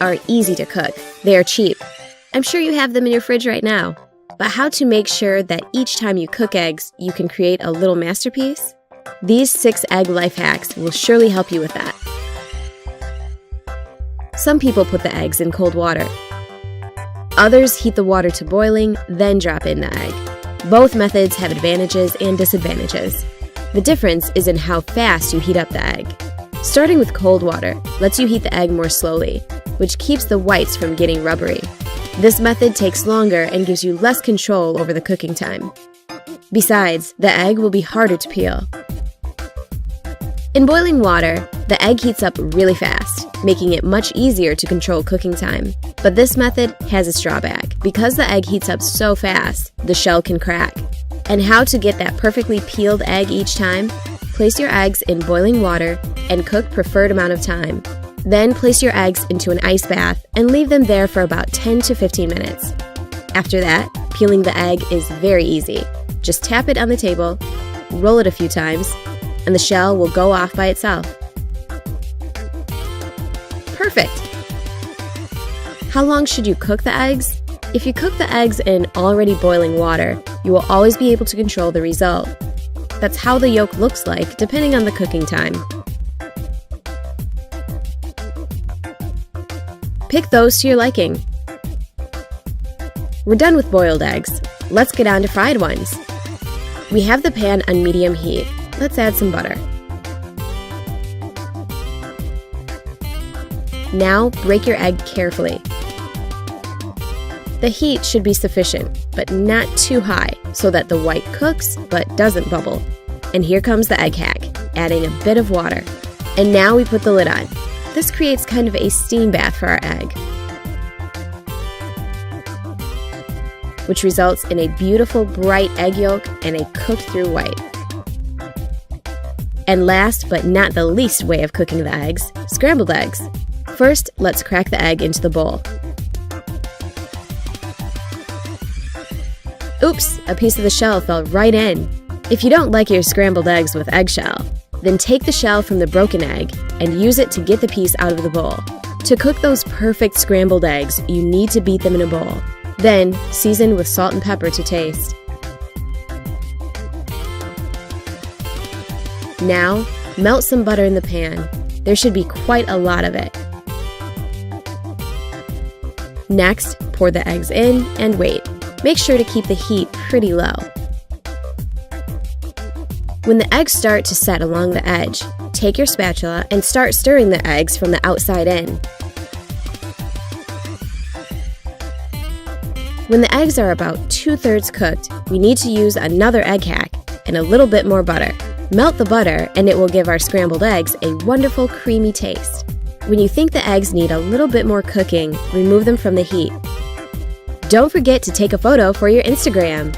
are easy to cook. They are cheap. I'm sure you have them in your fridge right now. But how to make sure that each time you cook eggs, you can create a little masterpiece? These 6 egg life hacks will surely help you with that. Some people put the eggs in cold water. Others heat the water to boiling, then drop in the egg. Both methods have advantages and disadvantages. The difference is in how fast you heat up the egg. Starting with cold water lets you heat the egg more slowly, which keeps the whites from getting rubbery. This method takes longer and gives you less control over the cooking time. Besides, the egg will be harder to peel. In boiling water, the egg heats up really fast, making it much easier to control cooking time. But this method has its drawback. Because the egg heats up so fast, the shell can crack. And how to get that perfectly peeled egg each time? Place your eggs in boiling water and cook preferred amount of time. Then place your eggs into an ice bath and leave them there for about 10 to 15 minutes. After that, peeling the egg is very easy. Just tap it on the table, roll it a few times, and the shell will go off by itself. Perfect! How long should you cook the eggs? If you cook the eggs in already boiling water, you will always be able to control the result. That's how the yolk looks like, depending on the cooking time. Pick those to your liking. We're done with boiled eggs. Let's get on to fried ones. We have the pan on medium heat. Let's add some butter. Now break your egg carefully. The heat should be sufficient, but not too high, so that the white cooks but doesn't bubble. And here comes the egg hack, adding a bit of water. And now we put the lid on. This creates kind of a steam bath for our egg, which results in a beautiful bright egg yolk and a cooked through white. And last but not the least way of cooking the eggs, scrambled eggs. First, let's crack the egg into the bowl. Oops, a piece of the shell fell right in. If you don't like your scrambled eggs with eggshell, then take the shell from the broken egg and use it to get the piece out of the bowl. To cook those perfect scrambled eggs, you need to beat them in a bowl. Then, season with salt and pepper to taste. Now, melt some butter in the pan. There should be quite a lot of it. Next, pour the eggs in and wait. Make sure to keep the heat pretty low. When the eggs start to set along the edge, take your spatula and start stirring the eggs from the outside in. When the eggs are about 2/3 cooked, we need to use another egg hack and a little bit more butter. Melt the butter and it will give our scrambled eggs a wonderful creamy taste. When you think the eggs need a little bit more cooking, remove them from the heat. Don't forget to take a photo for your Instagram.